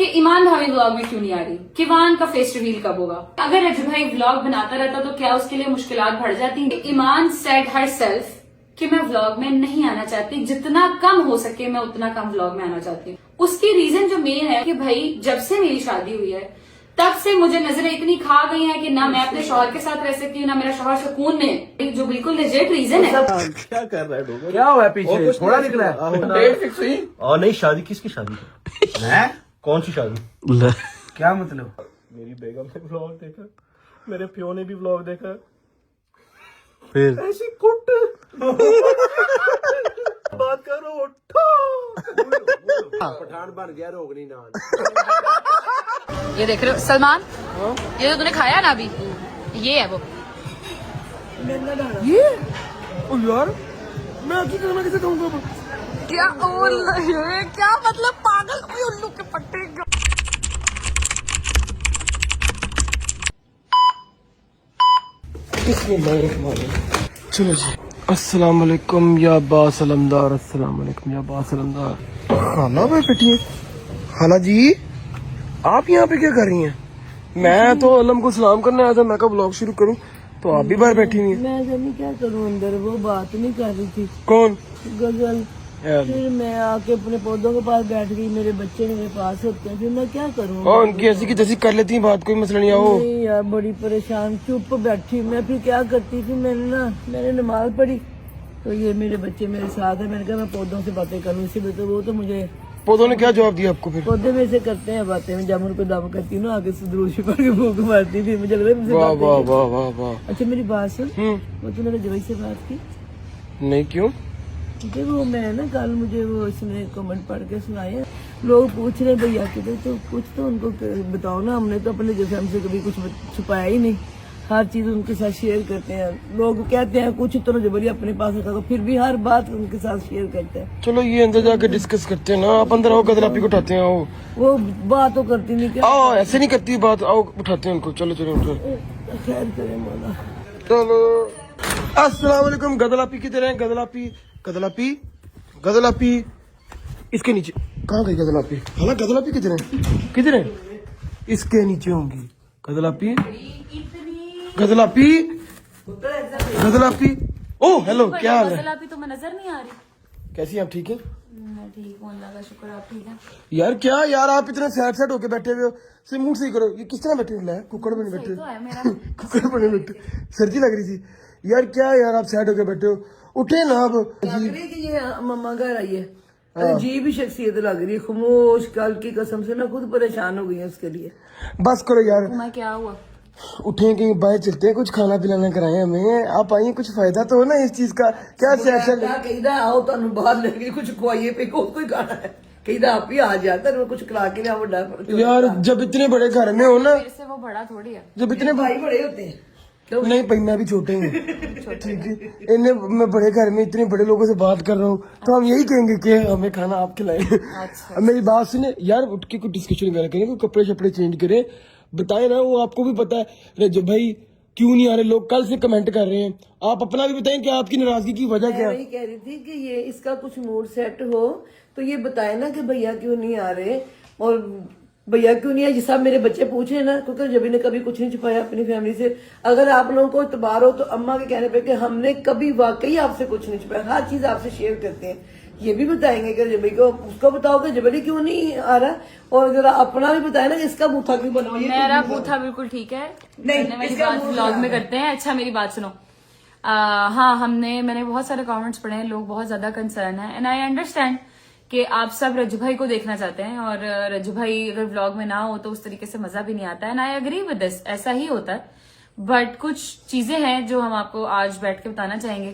कि ईमान भाभी व्लॉग में क्यों नहीं आ रही, किवान का फेस रिवील कब होगा। अगर रजू भाई व्लॉग बनाता रहता तो क्या उसके लिए मुश्किलात बढ़ जाती। ईमान सेड हर सेल्फ कि मैं व्लॉग में नहीं आना चाहती, जितना कम हो सके मैं उतना कम व्लॉग में आना चाहती हूँ। उसकी रीजन जो मेन है कि भाई जब से मेरी शादी हुई है तब से मुझे नजरें इतनी खा गई हैं कि ना मैं अपने शौहर के साथ रह सकती हूँ, ना मेरा शौहर सुकून में, जो बिल्कुल लेजिट रीजन है। क्या कर रहा है डोगर? क्या हुआ है पीछे? थोड़ा निकला है। डेट फिक्स हुई? और नहीं, शादी किसकी शादी? है? कौन सी शादी? क्या मतलब? मेरी बेगम ने व्लॉग देखा, मेरे प्यो ने भी व्लॉग देखा, फिर ऐसी कुट बात करो पठान बन गया रोगनी नान। ये देख रहे हो सलमान, ये जो तूने खाया ना अभी, ये है वो। ये ओ यार, मैं आपकी खाना कैसे खाऊंगा? क्या क्या मतलब, पागल कोई उल्लू के पट्टे। चलो जी, अस्सलाम वालेकुम या बासलमदार, अस्सलाम वालेकुम या बासलमदार। खाना पे बैठी है खाला जी, आप यहाँ पे क्या कर रही हैं? मैं तो अलम को सलाम करने आया था, मैं कहा ब्लॉग शुरू करूं, तो आप भी बाहर बैठी हुई हैं। मैं जानी क्या करूं, अंदर वो बात नहीं कर रही थी, कौन? गजल। फिर मैं आके अपने पौधों के पास बैठ गई, मेरे बच्चे मेरे पास होते हैं, फिर मैं क्या करूं? और उनकी ऐसी की तैसी कर लेती हैं बात, कोई मसला नहीं आओ। नहीं यार, बड़ी परेशान, चुप बैठी मैं। फिर क्या करती थी, मैंने नमाज पढ़ी तो ये मेरे बच्चे मेरे साथ है, मैंने कहा मैं पौधों से बातें करूं, इसीलिए तो वो तो मुझे पौधों ने क्या जवाब दिया आपको? फिर पौधे में से करते हैं बातें, मैं जब उनको दम करती हूँ ना आगे से दुरूशी पढ़ के भूख मारती थी, मुझे लगा मुझसे वाह बातें वाह करती। वाह वाह वाह। अच्छा मेरी बात सुन, वो तूने जवाई से बात की? नहीं, क्यों? ठीक, वो मैं ना कल मुझे वो इसने कमेंट पढ़ के सुनाए, लोग पूछ रहे भैया किधर, तो कुछ तो उनको बताओ ना। हमने तो अपने जैसे हमसे कभी कुछ छुपाया ही नहीं, हर चीज उनके साथ शेयर करते हैं। लोग कहते हैं कुछ तो जबरी अपने पास रखा, तो फिर भी हर बात उनके साथ शेयर करते हैं। चलो ये अंदर जाके डिस्कस करते हैं ना, आप अंदर आओ, गदलापी को उठाते हैं। आओ, वो बात तो करती नहीं, क्या आओ, ऐसे नहीं करती बात, आओ उठाते हैं उनको। चलो चलो उठो, खैर करे मौला। चलो। अस्सलाम वालेकुम। गदलापी किधर है? गदलापी, गदलापी, गदलापी इसके नीचे। कहाँ गई गदलापी? हाँ, गदलापी किधर है? किधर है? इसके नीचे होंगी गदलापी। गदलापी, गदलापी। ओह हेलो, क्या हाल है? गदलापी तुम्हें नजर नहीं आ रही? कैसी हैं आप? ठीक है? मैं ठीक हूँ, अल्लाह का शुक्र, आप ठीक है? यार क्या यार, आप इतना सैड सैड होके बैठे हुए हो, से मूड सही करो। ये किस तरह बैठे हो? कुकड़ बने बैठे तो है मेरा। कुकड़ बने बैठे, सर्दी लग रही थी यार। क्या यार आप सैड होके बैठे हो, उठे ना अब। लग रही है कि ये मम्मा घर आई है, अजीब ही शख्सियत लग रही है, खामोश। कल की कसम से ना खुद परेशान हो गई है उसके लिए। बस करो यार, मैं क्या हुआ? उठे कहीं बाहर चलते हैं, कुछ खाना पिलाना कराए हमें। आप आइए, कुछ फायदा तो हो ना इस चीज का। क्या सैड क्या कहदा आओ तुम बाहर लेके कुछ खुआइए पे कोई खाना है, कहदा आप ही आ जाता है, कुछ खिला के लिया बड़ा। यार जब इतने बड़े घर में हो ना, मेरे से वो बड़ा थोड़ी है। जब इतने भाई बड़े होते हैं। नहीं भाई, मैं भी छोटे हूँ, ठीक है। इन्हें मैं बड़े घर में इतने बड़े लोगों से बात कर रहा हूँ, तो हम यही कहेंगे कि हमें खाना आप खिलाएं। अच्छा। अब मेरी बात सुने यार, उठ के कुछ डिस्कशन करें, कोई कपड़े शपड़े चेंज करें, बताए ना। वो आपको भी पता है रजब भाई क्यों नहीं आ रहे, लोग कल से कमेंट कर रहे हैं। आप अपना भी बताएं कि आपकी नाराजगी की वजह क्या मैं है? वही कह रही थी कि ये इसका कुछ मूड सेट हो तो ये बताए ना कि भैया क्यों नहीं आ रहे, और भैया क्यों नहीं है। जिस मेरे बच्चे पूछ रहे ना, क्योंकि जब ने कभी कुछ नहीं छुपाया अपनी फैमिली से। अगर आप लोगों को इतबार हो तो अम्मा के कहने पे कि हमने कभी वाकई आपसे कुछ नहीं छुपाया, हर चीज आपसे शेयर करते हैं। ये भी बताएंगे कि जबरी को, उसको बताओ कि जबरी क्यों नहीं आ रहा, और जरा अपना भी बताए ना कि इसका बूथा क्यों बना। मेरा बूथा बिल्कुल ठीक है, नहीं, मेरी इसका बात व्लॉग में करते हैं। अच्छा मेरी बात सुनो। हाँ, मैंने बहुत सारे कमेंट्स पढ़े हैं, लोग बहुत ज्यादा कंसर्न है, एंड आई अंडरस्टैंड कि आप सब रज्जू भाई को देखना चाहते हैं, और रज्जू भाई अगर व्लॉग में ना हो तो उस तरीके से मजा भी नहीं आता है, and I agree with this, ऐसा ही होता है। बट कुछ चीजें हैं जो हम आपको आज बैठ के बताना चाहेंगे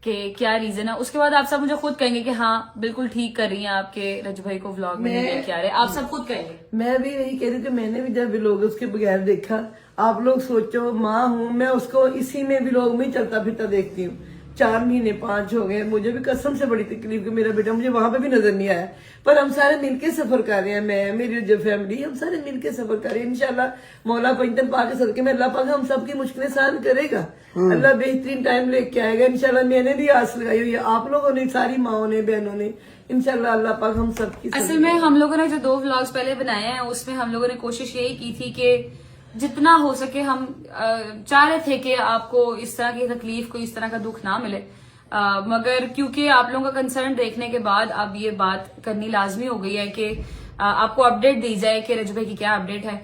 कि क्या रीजन है। उसके बाद आप सब मुझे खुद कहेंगे कि हाँ बिल्कुल ठीक कर रही हैं आपके रज्जू भाई को व्लॉग में नहीं लेके आ रहे, आप सब खुद कहेंगे। मैं भी यही कह रही थी, मैंने भी जब व्लॉग उसके बगैर देखा, आप लोग सोचो माँ हूँ मैं, उसको इसी में व्लॉग में चलता फिरता देखती हूँ। 4 महीने 5 हो गए, मुझे भी कसम से बड़ी तकलीफ कि मेरा बेटा मुझे वहां पे भी नजर नहीं आया। पर हम सारे मिलके सफर कर रहे हैं, मैं मेरी जो फैमिली, हम सारे मिलके सफर कर रहे हैं। इंशाल्लाह मौला पंजतन पाक के सदके में अल्लाह पाक हम सबकी मुश्किलें आसान करेगा, अल्लाह बेहतरीन टाइम लेके आएगा इंशाल्लाह। मैंने भी आस लगाई हुई है, आप लोगों ने, सारी माओ ने, बहनों ने, इंशाल्लाह अल्लाह पाक हम सबकी असल में हम लोगों ने जो 2 व्लॉग्स पहले बनाए हैं उसमें हम लोगों ने कोशिश यही की थी कि जितना हो सके हम चाह रहे थे कि आपको इस तरह की तकलीफ, कोई इस तरह का दुख ना मिले, मगर क्योंकि आप लोगों का कंसर्न देखने के बाद अब ये बात करनी लाजमी हो गई है कि आपको अपडेट दी जाए कि रजब भाई की क्या अपडेट है।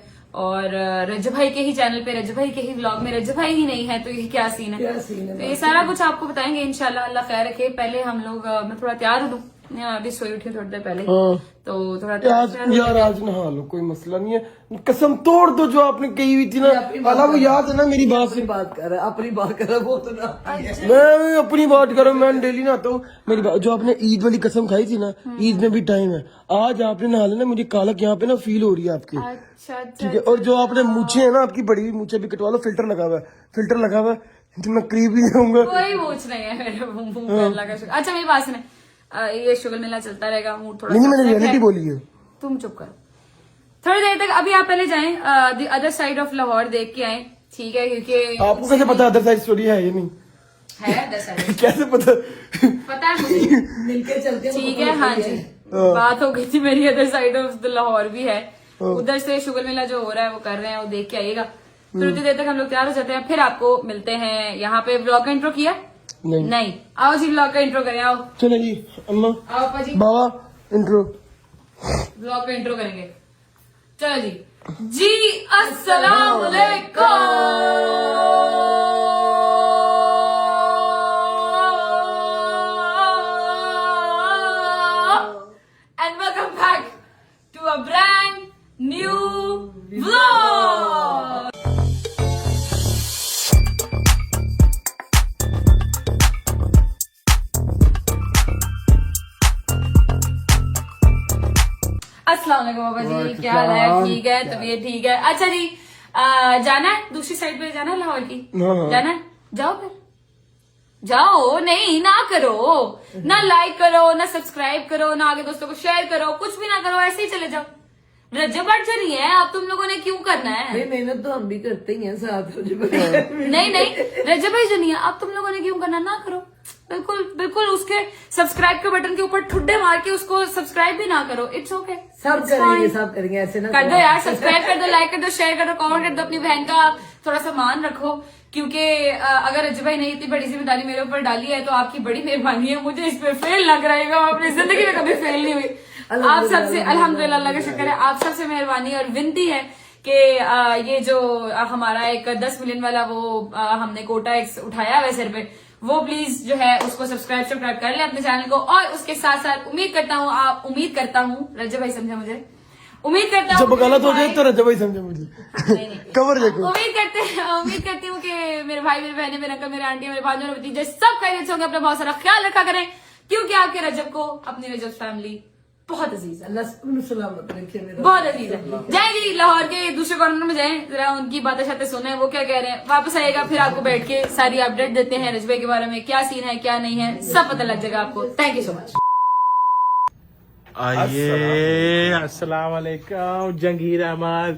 और रजब भाई के ही चैनल पे, रजब भाई के ही व्लॉग में रजब भाई ही नहीं है तो ये क्या सीन है। तो ये सारा कुछ आपको बताएंगे इंशाल्लाह, अल्लाह खैर रखे। पहले हम लोग मैं थोड़ा तैयार हो लूं, अभी सोई उठी थोड़ी देर पहले, तो थोड़ा यार आज नहा लो, कोई मसला नहीं है। कसम तोड़ दो जो आपने कही हुई थी ना, अल्लाह वो याद है ना मेरी बात से। बात कर रहा है, अपनी बात कर रहा है, वो तो ना मैं अपनी बात करूं, मैं डेली नहाता हूँ। मेरी बात जो आपने ईद वाली कसम खाई थी ना, ईद में भी टाइम है, आज आपने नहा लेना। मुझे कालक यहाँ पे ना फील हो रही है आपकी, अच्छा ठीक है। और जो आपने मूछे है ना, आपकी बड़ी हुई मूछे भी कटवा लो, फिल्टर लगा हुआ है, फिल्टर लगा हुआ है, तो मैं करीब भी जाऊंगा। कोई पूछ नहीं है मेरे मुंह पे अल्लाह का शुक्र। अच्छा मेरी बात सुने, ये शुगर मेला चलता रहेगा, मूड थोड़ा नहीं, मैंने रियलिटी बोली है। तुम चुप करो थोड़ी देर तक। अभी आप पहले जाएं the other side of Lahore देख के आए, ठीक है, क्योंकि आपको कैसे पता अदर साइड स्टोरी है या नहीं? है अदर साइड कैसे पता? पता है मुझे, मिलके चलते हैं, ठीक है। हाँ जी, बात हो गई थी मेरी, other side of the Lahore भी है, उधर से शुगर मेला जो हो रहा है वो कर रहे हैं, वो देख के आइएगा। थोड़ी देर तक हम लोग तैयार हो जाते हैं, फिर आपको मिलते हैं। यहाँ पे ब्लॉग का इंट्रो किया नहीं, आओ जी ब्लॉग का इंट्रो करें, आओ। चलो जी अम्मा, आओ पापा जी, बाबा इंट्रो, ब्लॉग का इंट्रो करेंगे। चलो जी अस्सलाम वालेकुम and welcome back to a brand new vlog. अस्सलाम वालेकुम बाबा जी, क्या हाल है? ठीक है, तबीयत ठीक है। अच्छा जी, जाना है दूसरी साइड पे, जाना है लाहौर की, जाना है, जाओ फिर जाओ। नहीं ना करो, ना लाइक करो, ना सब्सक्राइब करो, ना आगे दोस्तों को शेयर करो, कुछ भी ना करो, ऐसे ही चले जाओ। रजब अट रही है, अब तुम लोगों ने क्यों करना है? नहीं, मेहनत तो हम भी करते ही हैं साथ। नहीं रजब भाई जो नहीं है, अब तुम लोगों ने क्यों करना, ना करो। बिल्कुल बिल्कुल उसके सब्सक्राइब के बटन के ऊपर ठुड्डे मार के उसको सब्सक्राइब भी ना करो, इट्स ओके। सब करेंगे ऐसे ना कर दो यार, सब्सक्राइब कर दो, लाइक कर दो, शेयर कर दो, कमेंट कर दो, अपनी बहन का थोड़ा सा मान रखो, क्योंकि अगर रजब भाई ने इतनी बड़ी जिम्मेदारी मेरे ऊपर डाली है तो आपकी बड़ी मेहरबानी है, मुझे इस पे फेल ना कराएगा। मैं अपनी जिंदगी में कभी फेल नहीं हुई। आप सबसे अल्हम्दुलिल्लाह, अल्लाह का शुक्र है, आप सबसे मेहरबानी और विनती है कि ये जो हमारा एक 10 मिलियन वाला वो हमने कोटा उठाया हुआ है सिर पे, वो प्लीज जो है उसको सब्सक्राइब कर ले अपने चैनल को। और उसके साथ साथ उम्मीद करता हूँ रजब भाई समझा मुझे, उम्मीद करता हूँ जब गलत हो जाए तो रजब भाई समझे मुझे। कवर देखो, उम्मीद करती हूँ कि मेरे भाई, मेरे बहने, मेरे अंकल, मेरे आंटी, मेरे भांजों, मेरे भतीजे सब खैरियत से होंगे। अपना बहुत सारा ख्याल रखा करें, क्योंकि आपके रजब को अपनी रजब फैमिली बहुत अजीज है, अल्लाह सलामत रखे मेरा, बहुत अजीज है। जाए जी लाहौर के दूसरे कॉर्नर में जाएं, जरा उनकी बातें शातें सुने, वो क्या कह रहे हैं। वापस आएगा फिर आपको बैठ के सारी अपडेट देते हैं रजब भाई के बारे में, क्या सीन है क्या नहीं है, सब पता लग जाएगा आपको। Thank you so much. आइए, अस्सलाम वालेकुम Jangir Ahmed,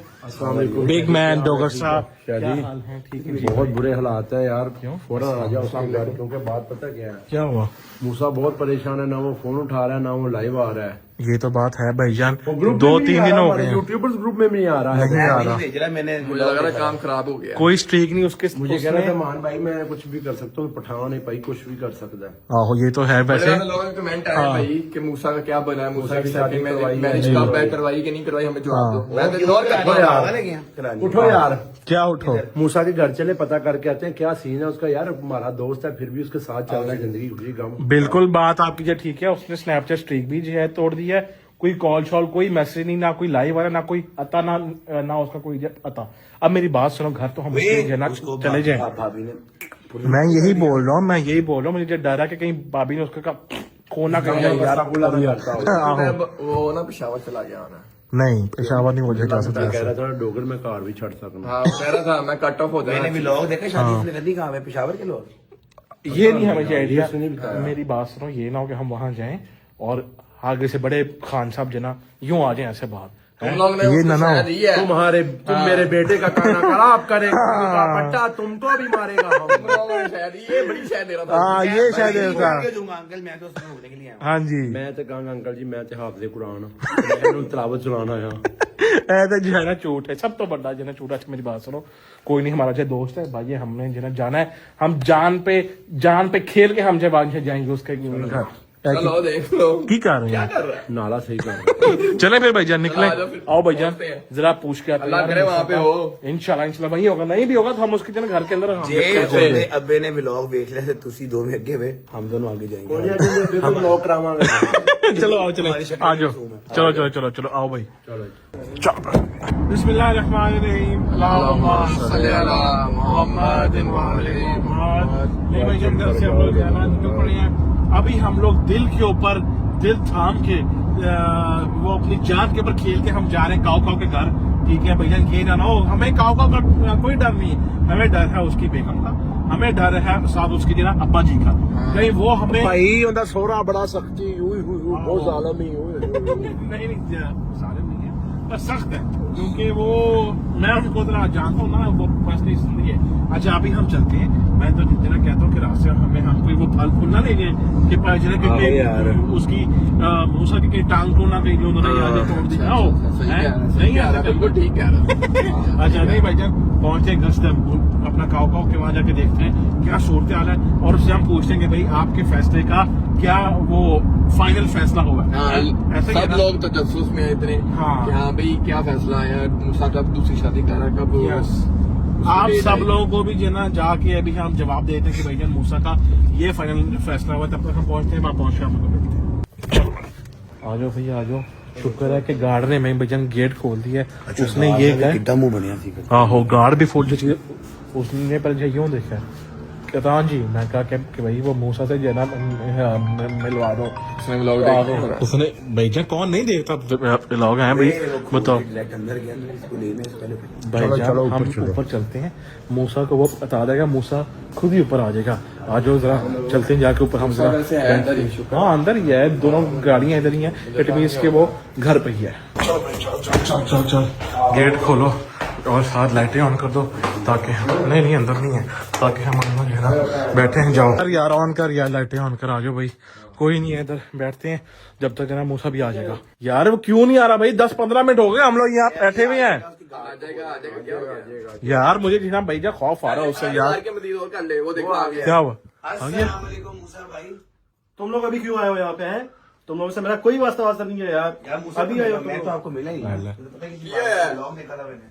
big man doctor साहब, क्या हाल है? ठीक है, बहुत बुरे हालात है यार, क्यों फौरन आ जाओ उसके घर, क्योंकि बात पता क्या है, क्या हुआ? मूसा बहुत परेशान है, ना वो फोन उठा रहा है ना वो लाइव आ रहा है। ये तो बात है भाईजान, ग्रुप 2-3 दिन हो गए हैं, यूट्यूबर्स ग्रुप में भी नहीं आ रहा है, नहीं आ रहा, मुझे लग रहा है काम खराब हो गया। कोई स्ट्रीक नहीं उसके। मुझे कह रहा था मान भाई मैं कुछ भी कर सकता हूँ, पठान है भाई, कुछ भी कर सकता है। आहो ये तो है वैसे। लोगों के कमेंट आए भाई कि मूसा का क्या बना है, मूसा की शादी मैरिज कब है, करवाई कि नहीं करवाई, हमें जवाब दो। मैं तो इग्नोर कर रहा हूं। उठो यार, क्या उठो, मूसा के घर चले, पता करके आते हैं क्या सीन है उसका। यार हमारा दोस्त है, फिर भी उसके साथ चलना है, जिंदगी खुशी गम। बिल्कुल बात आपकी जो ठीक है, उसने स्नैपचैट स्ट्रीक भी जो है तोड़ दी है, कोई कॉल शॉल, कोई मैसेज नहीं, ना कोई लाइव आया, ना कोई अता, ना उसका कोई अता। अब मेरी बात सुनो, घर तो हम चले जाए। भाभी ने मैं यही बोल रहा हूँ, मुझे जो डर है कि कहीं भाभी ने उसका खोना कर दिया। वो ना पेशावर चला गया ना। नहीं पेशावर नहीं मुझे जा सकता। कह रहा था डोगर में कार भी छड़ सकता। हाँ कह रहा था मैं कट ऑफ हो जाए। मैंने भी लोग देखे शादी उसने कदी कहा है पेशावर के लोग। ये नहीं हमें आइडिया, मेरी बात सुनो, ये ना हो कि हम वहां जाएं और आगे से बड़े खान साहब जना यूं आ जाए ऐसे बाहर, तुम लोग ने ये उसको ना शायद ही है। तुम मेरे बेटे का खाना खराब करेगा पट्टा तुमको भी मारेगा हम। तुम लोगों ने शायद ये बड़ी शायद दे रहा था। हाँ ये शायद ऐसा दूंगा अंकल, मैं तो उसको घूमने के लिए आया हाँ जी मैं तो कहूँगा अंकल जी मैं तो हाफिज़े कुरान मैं तलावत चलाना है ऐसा जो है ना झूठ है सब तो बड़ा जो है ना झूठ। अच्छा मेरी बात सुनो, कोई नहीं हमारा जो दोस्त है भाई हमने जो है ना जाना है, हम जान पे खेल के हम जब आज जाएंगे उसके घर। चलो देख लो की कर रहे क्या हैं कर रहा है। नाला सही कर चले फिर भाईजान निकले। आ जाओ फिर। आओ भाईजान पहुंचते हैं। जरा पूछ के आते हैं अल्लाह यार करे वहाँ पे हो। इंशाल्लाह वही होगा, नहीं भी होगा तो हम उसके जो है ना घर के अंदर जे अब्बे ने व्लॉग देख लिया तो तुसी दो में आगे वे हम दोनों आगे जाएंगे। हम लोग करावांगे चलो आओ चले आ जाओ चलो चलो चलो चलो आओ भाई चलो बिस्मिल्लाहिर्रहमानिर्रहीम अल्लाहुम्मा सल्ली अला मुहम्मदिन व आले मुहम्मद। नहीं भाई जब घर से हम लोग जाना निकल पड़े हैं अभी हम लोग दिल के ऊपर दिल थाम के वो अपनी जान के ऊपर खेल के हम जा रहे हैं काऊ काऊ के घर। ठीक है भैया ये ना हो हमें काऊ काऊ का कोई डर नहीं है, हमें डर है उसकी बेगम का, हमें डर है साथ उसकी जो ना अब्बा जी का। कहीं वो हमें भाई उनका सोहरा बड़ा सख्ती बहुत जालिम ही नहीं सारे नहीं है पर सख्त है क्योंकि वो मैं उनको इतना जानता हूँ ना वो पर्सनली इसलिए। अच्छा अभी हम चलते हैं, मैं तो जितना कहता हूँ कि रास्ते हमें हम कोई वो फल फूल ना लेंगे कि क्योंकि उसकी मूसा की टांग को ना कहीं जो उन्होंने यहाँ से तोड़ दिया हो नहीं आता बिल्कुल ठीक कह रहा। अच्छा नहीं भाईजान पहुंचे गश्त अपना काऊ काऊ के वहां जाके देखते हैं क्या सूरत हाल है और उससे हम पूछते हैं कि भाई आपके फैसले का क्या वो फाइनल फैसला होगा। ऐसा ही है सब ना? लोग तो जसूस में इतने हाँ। कि हाँ भाई क्या फैसला है, मूसा कब दूसरी शादी कर रहा है, कब Yes. आप सब लोगों को भी जो है ना जाके अभी हम जवाब देते हैं कि भैया मूसा का ये फाइनल फैसला हुआ, तब तक हम पहुंचते हैं वहां पहुंच के हम लोग मिलते हैं। आ जाओ भैया आ जाओ, शुक्र है कि गार्ड ने मैं भैया गेट खोल दिया है। उसने ये कहा कितना मुंह बनया थी आहो गार्ड भी फुल चाहिए उसने पर यूं देखा कहता हाँ जी मैं कहा कि भाई वो मूसा से जो है ना मिलवा दो। उसने लोग देख उसने भैया कौन नहीं देखता लोग हैं भाई बताओ अंदर गया इसको लेने से पहले भाई चलो, हम ऊपर चलते हैं, मूसा को वो बता देगा, मूसा खुद ही ऊपर आ जाएगा। आ जाओ जरा चलते हैं जाके ऊपर हम जरा वैसे है अंदर ही। हाँ अंदर ही है, दोनों गाड़ियां इधर ही हैं, इट मीन्स के वो घर पे ही है। चल गेट खोलो और साथ लाइटें ऑन कर दो ताकि हम नहीं अंदर नहीं है ताकि हम अंदर जो है ना बैठे हैं। जाओ यार ऑन कर यार लाइटें ऑन कर, आ जाओ भाई कोई नहीं है इधर बैठते हैं जब तक है ना मूसा भी आ जाएगा। यार वो क्यों नहीं आ रहा भाई, 10-15 मिनट हो गए हम लोग यहाँ बैठे हुए हैं। आ जाएगा क्या हो गया? यार मुझे जितना भैया खौफ आ रहा है उससे यार। के मजीद और कर ले, वो देखो आ गया। क्या हुआ आ गया? मूसा भाई तुम लोग अभी क्यों आए हो यहाँ पे हैं? तुम लोगों से मेरा कोई वास्ता नहीं है यार। अभी आए हो तुम मैं तो लोग। आपको मिला ही नहीं। पता है कि व्लॉग देखा था मैंने,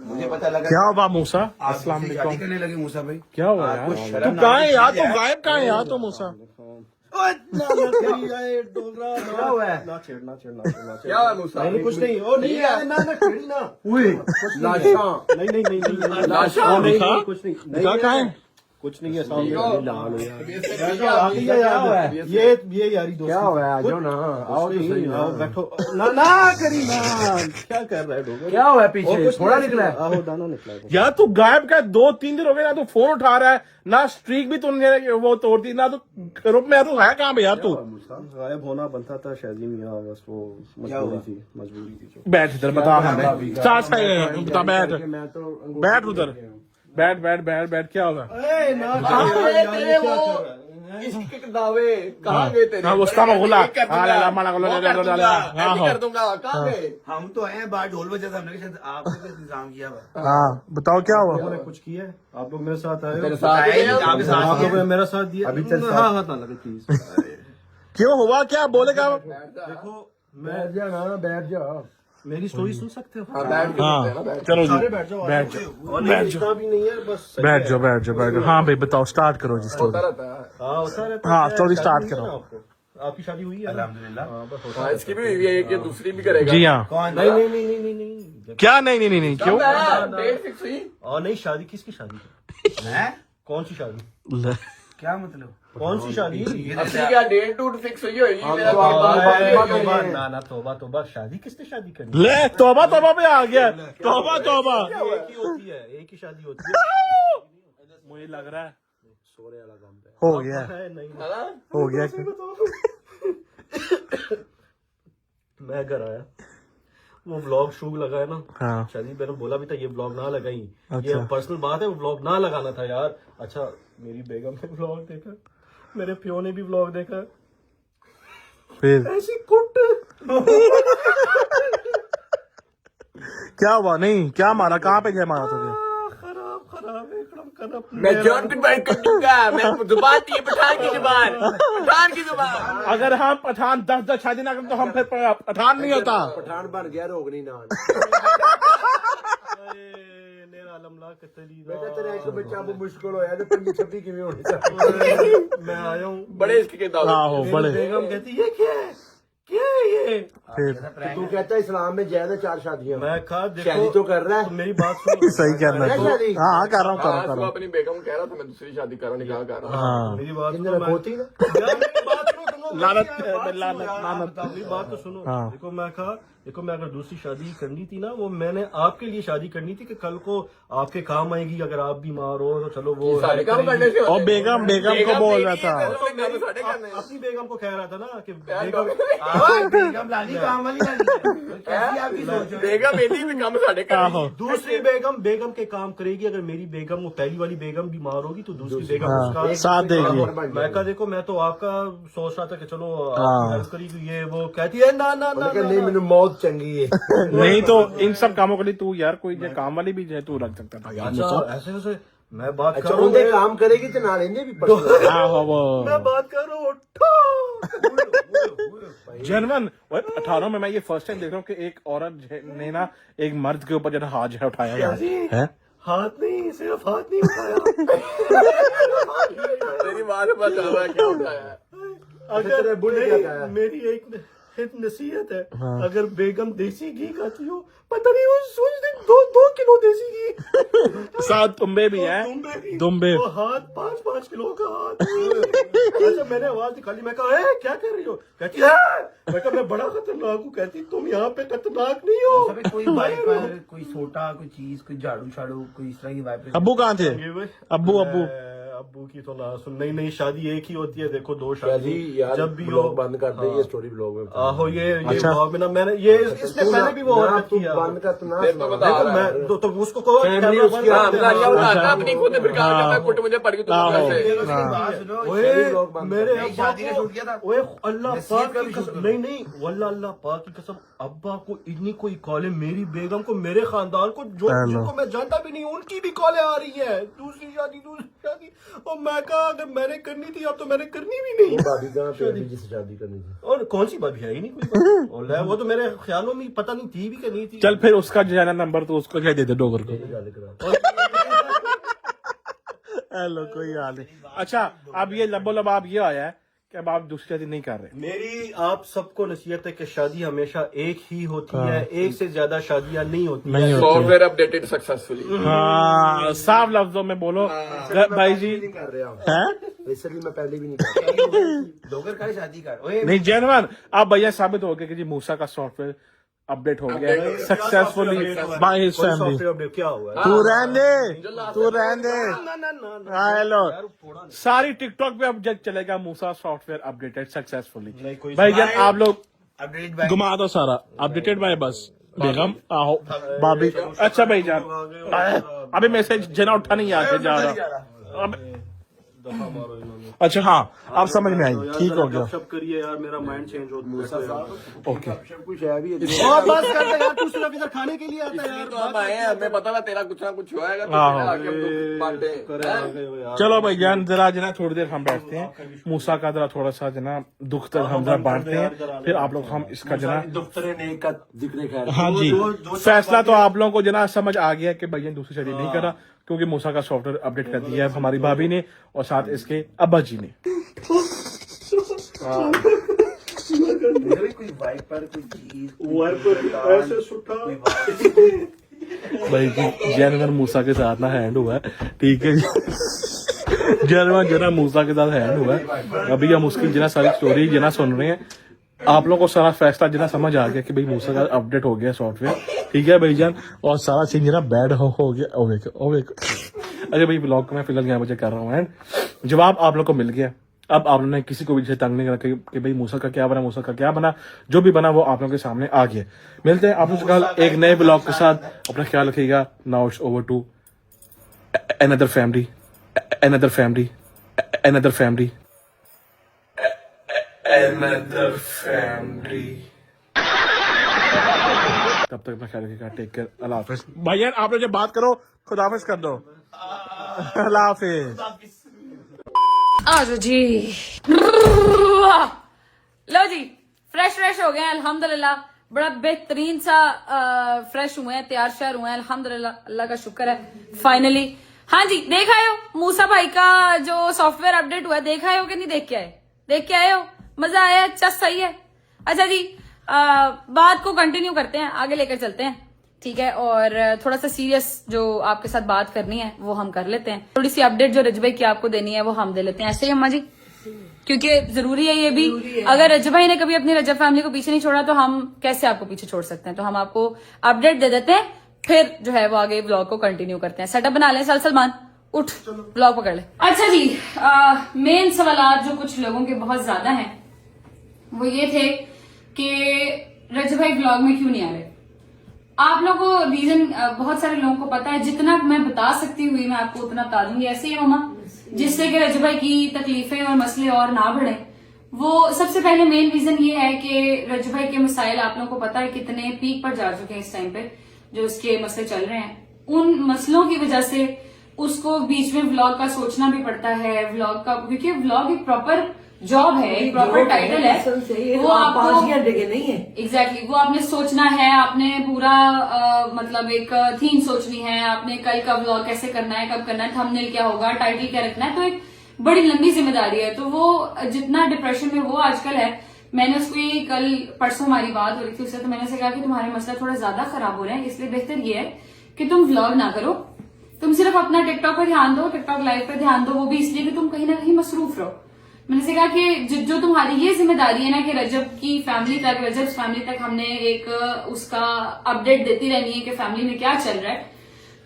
मुझे पता लगा क्या हुआ मूसा? आप अस्सलाम मुझसे वालेकुम। शादी करने लगे मूसा भाई। क्या हुआ यार? आपको तू शर्म कहाँ है आनी यार? चाहिए। तू गायब कहाँ है यार? तू मूसा क्या हुआ है? ना छेड़ क्या है मूसा? नहीं कुछ नहीं, ओ नहीं यार, ना छेड़ी ना। लाशा नहीं लाशा ओ, नहीं, दिखा? कुछ नहीं दिखा कहाँ है? कुछ नहीं है सामने। क्या आ गई है यार, ये यारी दोस्ती। क्या हुआ है? आ जाओ ना, आओ कुछ तो सही नहीं, ना। आओ बैठो ना करी ना। क्या कर रहा है डोगर? क्या हुआ है और पीछे कुछ थोड़ा नहीं, निकला है? आहो दाना निकला है। यार तू गायब का 2-3 दिन हो गए ना, तू फोन उठा रहा है ना, स्ट्रीक भी तूने वो तोड़ दी ना, तो ग्रुप में तू है कहाँ पे यार? तू गायब होना बनता था शायद मियाँ, बस वो मजबूरी थी। बैठ इधर बता हमें साथ बता बैठ मैं तो बैठ उधर बैठ क्या होगा? तेरे वो इसके दावे कहाँ गए तेरे? हाँ, उसका मगुला। ये कर दूंगा, हाँ, ला, ला, ला, ला, वो ला, कर ला, ला, दूंगा, ला, हाँ, ऐसे कर दूंगा, कहाँ गए? हम तो हैं बाहर ढोल बजा था, हमने शायद आपने कुछ इंतजाम किया हुआ। हाँ बताओ क्या हुआ? मैंने कुछ किया है, आप लोग मेरे साथ आए तेरे हो, साथ बताया गए, आपके साथ आप किया। लोग ने मेरा साथ दिया। अभी तेरे साथ- हाँ ना लगे प्लीज। क्यों हुआ क्या? बोलेगा देखो बैठ जा ना, बैठ जा। मेरी स्टोरी सुन सकते हो? हाँ, बैठ के हाँ बोलते हैं ना, बैठ। चलो सारे जी बैठ जाओ, बैठ जाओ इतना भी नहीं है, बस सही बैठ है। जाओ हाँ भाई बताओ, स्टार्ट करो जी होता स्टोरी। रहता है। हाँ होता रहता हाँ, है। स्टोरी शादी स्टार्ट हुई है करो। ना आपको? आपकी शादी हुई है? अल्हम्दुलिल्लाह। हाँ बस होता हाँ, है। इसकी भी हुई है, कि दूसरी भी करेगा। जी हाँ। कौन? नहीं क्या नहीं क्यों? डेट फिक्स हुई? और नहीं, शादी किसकी शादी? हैं? कौन सी शादी? क्या मतलब? कौन सी शादी? अपनी क्या डेट टूट फिक्स हुई होगी? मेरा तो कोई बात आप- नहीं। तौबा, ना तौबा, शादी किसने शादी करनी? ले तौबा पे आ गया। तौबा एक ही होती है, एक ही शादी होती है। मुझे लग रहा है सोने वाला काम पे हो गया है नहीं। है ना? हो गया। मैं घर आया वो व्लॉग शूट लगा है ना, हाँ। शादी मैंने बोला भी था ये व्लॉग ना लगाई, अच्छा। ये पर्सनल बात है, वो व्लॉग ना लगाना था यार। अच्छा मेरी बेगम ने व्लॉग देखा, मेरे प्यो ने भी व्लॉग देखा, फिर ऐसी कुट क्या हुआ? नहीं क्या मारा? कहाँ पे गया मारा तुझे? खराब खराब एकदम खराब। मैं जॉन कन्वर्ट कर दूंगा, मैं जुबान थी पठान की जुबान, पठान की जुबान। अगर हम पठान 10 शादी ना करें तो हम फिर पठान नहीं होता। पठान बन गया रोगनी नान। बेटा तेरे एक बच्चा वो मुश्किल हो यार, 25 की होनी चाहिए। मैं आया हूँ, बड़े इसके के दाव हाँ हो बड़े। बेगम कहती ये क्या है, क्या है ये? फिर तू कहता है इस्लाम में जायज है 4 शादियां, मैं कहा देखो शादी तो कर रहा है। मेरी बात सुनो, सही करना है शादी? हाँ कर रहा हूँ कर रहा आज हूँ वो अपनी बेगम को कह रहा था मैं दूसरी शादी कर रहा हूँ, निकाह कर रहा हूँ। हाँ मेरी बात किंतु सुनो, मैं- होती ना यार मेरी बात सुनो, सुनो, लानत मेरी बात सुनो लानत यार, लानत। मेरी बात तो सुनो। हाँ। देखो मैं कहा, देखो मैं अगर दूसरी शादी करनी थी ना, वो मैंने आपके लिए शादी करनी थी कि कल को आपके काम आएगी, अगर आप बीमार हो तो चलो वो सारे काम करने से और बेगम को बोल रहा था। अपनी बेगम को कह रहा था ना कि बेगम बेगम लानी काम वाली लानी है। कैसी आपकी सोच है? बेगम मेरी भी काम साढ़े आहो। दूसरी बेगम के काम करेगी। अगर मेरी बेगम, वो पहली वाली बेगम बीमार होगी तो दूसरी बेगम हाँ, उसका साथ देगी। मैं कहा देखो मैं तो आपका सोच रहा था कि चलो हाँ। आपकी हेल्प करेगी, ये वो कहती है ना ना ना, नहीं मैंने मौत चंगी है। नहीं तो इन सब कामों के लिए तू यार कोई जो काम वाली भी जो है तू रख सकता था यार। अच्छा ऐसे वैसे मैं बात अच्छा कर रहा उनके हूँ, काम करेगी तो ना लेंगे भी पर्सनल। मैं बात कर रहा हूँ। जनवन 18 में मैं ये फर्स्ट टाइम देख रहा हूँ कि एक औरत ने ना एक मर्द के ऊपर जो है हाथ जो है उठाया गया है। हाथ नहीं, सिर्फ हाथ नहीं उठाया। तेरी बात में बता रहा है क्या उठाया है। अगर बुढ़े क्या कहा? मेरी एक नसीहत है, अगर बेगम देसी घी खाती हो, पता नहीं वो सोच दे 2 किलो देसी घी, साथ तुम्बे भी है। दुम्बे वो हाथ 5 किलो का हाथ। अच्छा मैंने आवाज निकाली, मैं कहा "ए, क्या कर रही हो?" कहती है मैं कहा मैं बड़ा खतरनाक हूँ। कहती तुम यहाँ पे खतरनाक नहीं हो। कोई वाइपर, कोई सोटा, कोई चीज, कोई झाड़ू शाड़ू, कोई इस तरह की वाइपर। अब्बू कहाँ थे? अब्बू अब्बू की तो ना सुन, नहीं शादी एक ही होती है। देखो 2 शादी शादी यार जब भी हो ब्लॉग बंद कर दे, ये स्टोरी ब्लॉग में आहो ये अच्छा। ब्लॉग में ना मैंने ये इसने पहले भी वो ना हरकत तू किया। बंद कर तू ना तेरे को बता देखो रहा है। मैं तो उसको कहो फैमिली कैमरा उसकी बंद कर दे। गालियां उठाता अपनी खुद फिर कहा मैं कुट मुझे पड़ गई तुम आहो। कैसे। ओए ब्लॉग बंद मेरे कर। अब्बा शादी का को शूट किया था। ओए अल्लाह नसीब पाक का की भी कसम, शूट नहीं वल्लाह अल्लाह पाक की कसम, अब्बा को इतनी कोई कॉलें, मेरी बेगम को, मेरे खानदान को, जो जिनको मैं जानता भी नहीं उनकी भी कॉलें आ रही है, दूसरी शादी। और मैं कहा अगर मैंने करनी थी अब तो मैंने करनी भी नहीं। भाभी कहाँ पे अभी जिससे शादी करनी थी? और कौन सी बात है ही नहीं कोई बात। और वो तो मेरे ख्यालों में पता नहीं थी भी कि नहीं थी। चल फिर उसका जो है ना नंबर तो उसको क्या दे दे डोगर को। हेलो कोई हाल नहीं। अच्छा अब ये लबो लब आप ये आया है कि अब आप दूसरी शादी नहीं कर रहे। मेरी आप सबको नसीहत है कि शादी हमेशा एक ही होती है, एक से ज्यादा शादियां नहीं होती नहीं है। होती। Software updated successfully. हाँ साफ लफ्जों में बोलो भाई जी नहीं कर रहे हम, है इसलिए मैं पहले भी नहीं कर रहा। डोगर का शादी कर। ओए नहीं जनवन अब भैया साबित हो गया कि जी मूसा का सॉफ्टवेयर अपडेट हो गया successfully by his family. Software update क्या हुआ है? तू रहने दे हेलो सारी टिकटॉक पे अब जब चलेगा मूसा सॉफ्टवेयर अपडेटेड सक्सेसफुली। भाई जान आप लोग अपडेट बाय घुमा दो सारा अपडेटेड बाय बस बेगम आहो भाभी। अच्छा भाई जान अभी मैसेज जना उठा नहीं आके जा रहा अब अच्छा हाँ आप समझ में आई ठीक हो गया सब करिए यार, मेरा माइंड चेंज हो गया। ओके कुछ है भी और बस करते यार, तू सिर्फ इधर खाने के लिए आता है यार। तो हम आए हैं, हमें पता था तेरा कुछ ना कुछ होएगा तो हाँ। फिर आके हम लोग बांटे। चलो भाई जान जरा जना थोड़ी देर हम बैठते हैं मूसा का जरा थोड़ा सा जना दुख तक हम जरा बांटते हैं फिर आप लोग हम इसका जना दुख्तरे ने का जिक्र खैर। हाँ जी फैसला तो आप लोगों को जना समझ आ गया कि भैया दूसरी शादी नहीं करा क्योंकि मूसा का सॉफ्टवेयर अपडेट कर दिया है हमारी भाभी ने और साथ इसके अब्बा जी ने। कोई वाइपर, कोई चीज, ऐसे सुठा भाई जी जनवर मूसा के साथ ना हैंड हुआ है ठीक है जनवर जना मूसा के साथ हैंड हुआ है। अभी हम उसकी जना सारी स्टोरी जना सुन रहे हैं आप लोग को सारा फैसला जना समझ आ गया कि भाई मूसा का अपडेट हो गया सॉफ्टवेयर ठीक है भाई जान और सारा सीन जना बैड हो गया ओवे अच्छा भाई ब्लॉग को मैं फिलहाल 11 बजे कर रहा हूँ एंड जवाब आप लोग को मिल गया अब आपने किसी को भी जैसे तंग नहीं करा कि भाई मूसा का क्या बना, मूसा का क्या बना, जो भी बना वो आप लोगों के सामने आ गया। मिलते हैं आप लोगों से कल एक नए ब्लॉग के साथ, अपना ख्याल रखिएगा। Now it's over to another family, another family, another family, another family। तब तक अपना ख्याल रखिएगा। टेक केयर, अल्लाह हाफिज। भैया आप लोग जब बात करो खुदा हाफिज कर दो। अल्लाह हाफिज। आ जाओ जी। लो जी, फ्रेश हो गए हैं अल्हम्दुलिल्लाह। बड़ा बेहतरीन सा फ्रेश हुए हैं, तैयार श्यार हुए हैं अल्हम्दुलिल्लाह, अल्लाह का शुक्र है फाइनली। हाँ जी, देख आए हो मूसा भाई का जो सॉफ्टवेयर अपडेट हुआ है, देख आए हो कि नहीं देख के आए? देख के आए हो? मजा आया? अच्छा सही है। अच्छा जी, बात को कंटिन्यू करते हैं, आगे लेकर चलते हैं, ठीक है। और थोड़ा सा सीरियस जो आपके साथ बात करनी है वो हम कर लेते हैं। थोड़ी सी अपडेट जो रज भाई की आपको देनी है वो हम दे लेते हैं, ऐसे ही अम्मा जी, क्योंकि जरूरी है ये भी। अगर रज भाई ने कभी अपनी रजब फैमिली को पीछे नहीं छोड़ा तो हम कैसे आपको पीछे छोड़ सकते हैं। तो हम आपको अपडेट दे देते हैं, फिर जो है वो आगे ब्लॉग को कंटिन्यू करते हैं। सेटअप बना लें, सलमान उठ, ब्लॉग पकड़ ले। अच्छा जी, मेन सवाल जो कुछ लोगों के बहुत ज्यादा हैं वो ये थे कि रज भाई ब्लॉग में क्यों नहीं आ रहे। आप लोगों को रीजन बहुत सारे लोगों को पता है, जितना मैं बता सकती हुई मैं आपको उतना बता दूंगी। ऐसे ही मम्मा, जिससे कि रज भाई की तकलीफें और मसले और ना बढ़े। वो सबसे पहले मेन रीजन ये है कि रज भाई के मसाइल आप लोगों को पता है कितने पीक पर जा चुके हैं इस टाइम पे, जो उसके मसले चल रहे हैं। उन मसलों की वजह से उसको बीच में व्लॉग का सोचना भी पड़ता है, व्लॉग का, क्योंकि व्लॉग एक प्रॉपर जॉब है, एक प्रॉपर टाइटल है, वो आपको 5 घंटे के नहीं है। एग्जैक्टली वो आपने सोचना है, आपने पूरा मतलब एक थीम सोचनी है, आपने कल का व्लॉग कैसे करना है, कब करना है, थंबनेल क्या होगा, टाइटल क्या रखना है, तो एक बड़ी लंबी जिम्मेदारी है। तो वो जितना डिप्रेशन में वो आजकल है, मैंने उसको ये कल परसों हमारी बात हो रही थी उससे, तो मैंने उसे कहा कि तुम्हारे मसला थोड़ा ज्यादा खराब हो रहे हैं, इसलिए बेहतर ये है कि तुम व्लॉग ना करो, तुम सिर्फ अपना टिकटॉक पर ध्यान दो, टिकटॉक लाइव पर ध्यान दो, वो भी इसलिए कि तुम कहीं ना कहीं मसरूफ रहो। मैंने से कहा कि जो तुम्हारी ये जिम्मेदारी है ना कि रजब की फैमिली तक, रजब फैमिली तक हमने एक उसका अपडेट देती रहनी है कि फैमिली में क्या चल रहा है,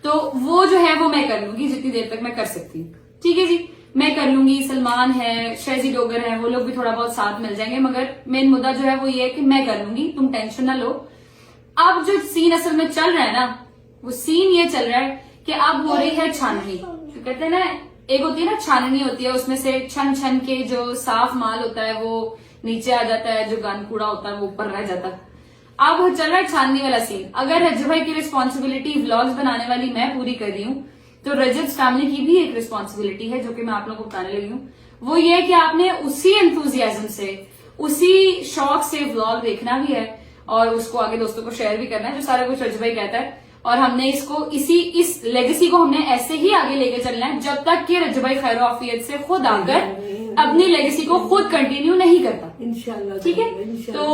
तो वो जो है वो मैं कर लूंगी जितनी देर तक मैं कर सकती हूँ। ठीक है जी, मैं कर लूंगी। सलमान है, शहजी डोगर है, वो लोग भी थोड़ा बहुत साथ मिल जाएंगे, मगर मेन मुद्दा जो है वो ये है कि मैं कर लूंगी, तुम टेंशन ना लो। अब जो सीन असल में चल रहा है ना, वो सीन ये चल रहा है कि अब हो रही है छाननी। तो कहते हैं ना, एक होती है ना छाननी होती है, उसमें से छन छन के जो साफ माल होता है वो नीचे आ जाता है, जो गन कूड़ा होता है वो ऊपर रह जाता है। अब चल रहा है छाननी वाला सीन। अगर रजब भाई की रिस्पॉन्सिबिलिटी व्लॉग्स बनाने वाली मैं पूरी कर रही हूँ, तो रजब फैमिली की भी एक रिस्पॉन्सिबिलिटी है जो कि मैं आप लोगों को बताने लगी हूँ। वो ये है कि आपने उसी एंथुजियाज्म से, उसी शौक से व्लॉग देखना भी है और उसको आगे दोस्तों को शेयर भी करना है, जो सारा कुछ रजब भाई कहता है। और हमने इसको इस लेगेसी को हमने ऐसे ही आगे लेके चलना है जब तक कि रजब भाई खैर आफियत से खुद आकर अपनी लेगेसी को खुद कंटिन्यू नहीं करता। इंशाल्लाह, ठीक है। तो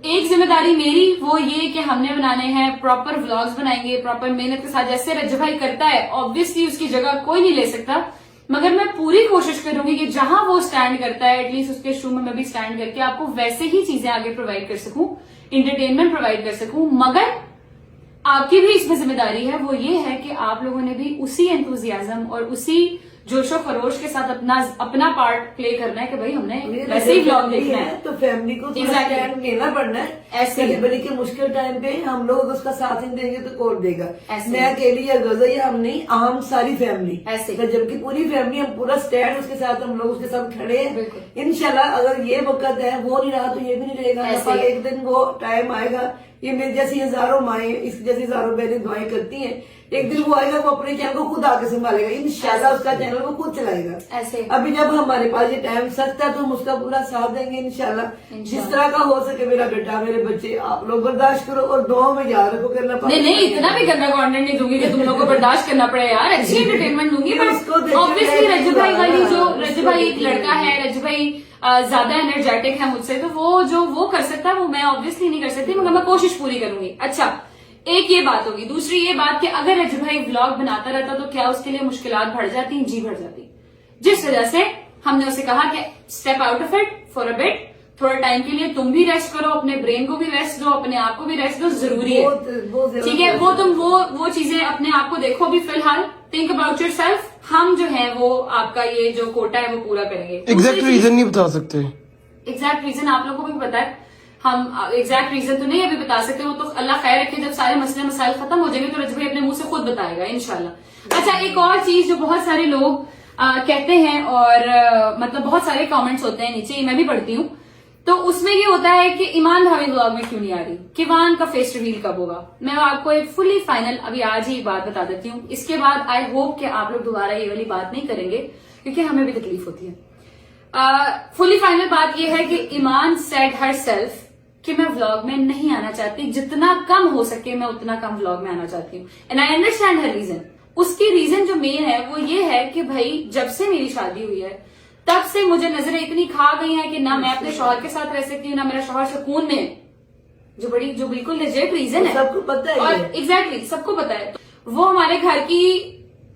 एक जिम्मेदारी मेरी वो ये कि हमने बनाने हैं, प्रॉपर व्लॉग्स बनाएंगे प्रॉपर मेहनत के साथ, जैसे रजब भाई करता है। ऑब्वियसली उसकी जगह कोई नहीं ले सकता, मगर मैं पूरी कोशिश करूंगी कि जहां वो स्टैंड करता है एटलीस्ट उसके शू में मैं भी स्टैंड करके आपको वैसे ही चीजें आगे प्रोवाइड कर सकूं, इंटरटेनमेंट प्रोवाइड कर सकूं। मगर आपकी भी इसमें जिम्मेदारी है, वो ये है कि आप लोगों ने भी उसी एंथुजियाज्म और उसी जोशो खरोश के साथ अपना पार्ट प्ले करना है कि भाई हमने वैसे ही व्लॉग देखना है। तो फैमिली को स्टैंड लेना पड़ना है। ऐसे ही। बड़ी के मुश्किल टाइम पे हम लोग उसका साथ नहीं देंगे तो कौन देगा। ऐसे मैं अकेली या गजा या हम नहीं, हम सारी फैमिली ऐसे। तो जबकि पूरी फैमिली, हम पूरा स्टैंड उसके साथ, हम लोग उसके साथ खड़े हैं। इंशाल्लाह अगर ये वक्त है वो नहीं रहा तो ये भी नहीं रहेगा। एक दिन वो टाइम आएगा, ये मेरी जैसी हजारों माएं, इसकी जैसी हजारों बहनें दुआएं करती हैं, एक दिन वो आएगा वो अपने चैनल को खुद आके संभालेगा, इंशाल्लाह उसका चैनल वो खुद चलाएगा। ऐसे अभी जब हमारे पास ये टाइम सख्त है तो हम उसका पूरा साथ देंगे इंशाल्लाह। जिस तरह का हो सके मेरा बेटा, मेरे बच्चे, आप लोग बर्दाश्त करो और दुआ में याद रखो करना। नहीं, इतना भी गंदा कंटेंट नहीं दूंगी कि तुम लोगों को बर्दाश्त करना पड़े यार, अच्छी एंटरटेनमेंट दूंगी। बट ऑब्वियसली रजब भाई वाली जो रजब भाई एक लड़का है, रजब भाई ज्यादा एनर्जेटिक है मुझसे, तो वो कर सकता है, वो मैं ऑब्वियसली नहीं कर सकती, मगर मैं कोशिश पूरी करूंगी। अच्छा, एक ये बात होगी। दूसरी ये बात कि अगर रजब भाई व्लॉग बनाता रहता तो क्या उसके लिए मुश्किलात बढ़ जाती? जी बढ़ जाती। जिस वजह से हमने उसे कहा कि step out of it for a bit, थोड़ा टाइम के लिए तुम भी रेस्ट करो, अपने ब्रेन को भी रेस्ट दो, अपने आप को भी रेस्ट दो, जरूरी है। ठीक है, वो तुम वो चीजें अपने आप को देखो अभी फिलहाल, थिंक अबाउट योरसेल्फ, हम जो है वो आपका ये जो कोटा है वो पूरा करेंगे। एग्जैक्ट रीजन नहीं बता सकते। एग्जैक्ट रीजन आप लोगों को भी पता है, हम एग्जैक्ट रीजन तो नहीं अभी बता सकते, वो तो अल्लाह खैर रखे, जब सारे मसले मसाइल खत्म हो जाएंगे तो रजब भाई अपने मुंह से खुद बताएगा इंशाल्लाह। अच्छा, एक और चीज जो बहुत सारे लोग कहते हैं और मतलब बहुत सारे कमेंट्स होते हैं नीचे, मैं भी पढ़ती हूँ, तो उसमें ये होता है कि ईमान भाभी व्लॉग में क्यों नहीं आ रही, किवान का फेस रिवील कब होगा। मैं आपको एक फुली फाइनल अभी आज ही एक बात बता देती हूँ, इसके बाद आई होप कि आप लोग दोबारा ये वाली बात नहीं करेंगे क्योंकि हमें भी तकलीफ होती है। फुली फाइनल बात यह है कि ईमान सेड हर सेल्फ कि मैं व्लॉग में नहीं आना चाहती, जितना कम हो सके मैं उतना कम व्लॉग में आना चाहती हूँ, and I understand her reason. उसकी रीजन जो मेन है वो ये है कि भाई जब से मेरी शादी हुई है तब से मुझे नजरें इतनी खा गई हैं कि ना मैं अपने शौहर के साथ रह सकती हूँ, ना मेरा शौहर सुकून में, जो बिल्कुल लेजिट रीजन है, सबको पता है और ये। एग्जैक्टली सबको पता है। वो हमारे घर की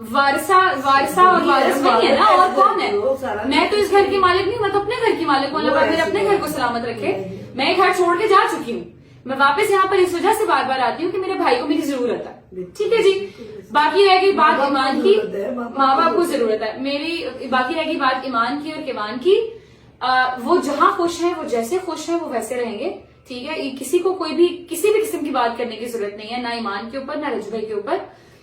वारसा और वारिस नहीं है ना, और कौन है? मैं तो इस घर की मालिक नहीं, मैं तो अपने घर की मालिक हूँ। अल्लाह पाक मेरे अपने घर को सलामत रखे। मैं घर छोड़ के जा चुकी हूँ, मैं वापस यहाँ पर इस वजह से बार बार आती हूँ कि मेरे भाई को मेरी जरूरत है, ठीक है जी। बाकी रह गई बात ईमान की, माँ बाप को जरूरत है मेरी, बाकी रह गई बात ईमान की और किवान की। वो जहाँ खुश है, वो जैसे खुश है वो वैसे रहेंगे, ठीक है। किसी को कोई भी किसी भी किस्म की बात करने की जरूरत नहीं है, ना ईमान के ऊपर ना रजू भाई के ऊपर,